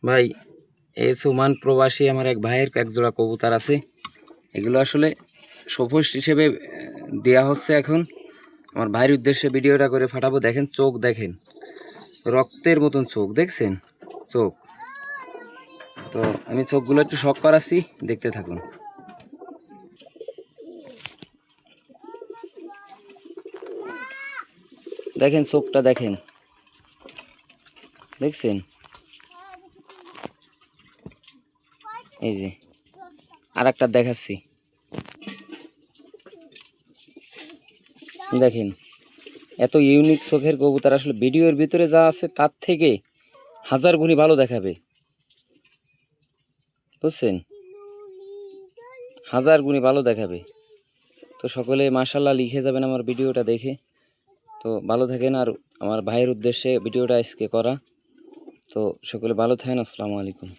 ভাই এই সুমান প্রবাসী আমার এক ভাইয়ের এক জোড়া কবুতর আছে। এগুলো আসলে সফোস্ট হিসেবে দেয়া হচ্ছে এখন। আমার ভাইয়ের উদ্দেশ্যে ভিডিওটা করে ফাটাবো। দেখেন চোখ, দেখেন রক্তের মতন চোখ, দেখছেন চোখ? তো আমি চোখগুলো একটু শক করাচ্ছি, দেখতে থাকুন। দেখেন চোখটা, দেখেন, দেখছেন? এই যে আর একটা দেখাচ্ছি, দেখেন এত ইউনিক চোখের কবুতর আসলে ভিডিওর ভিতরে যা আছে তার থেকে হাজার গুণী ভালো দেখাবে, বুঝছেন? হাজার গুণী ভালো দেখাবে। তো সকলে মাশাআল্লাহ লিখে যাবেন আমার ভিডিওটা দেখে। তো ভালো থাকেন। আর আমার ভাইয়ের উদ্দেশ্যে ভিডিওটা আজকে করা। তো সকলে ভালো থাকেন। আসসালামু আলাইকুম।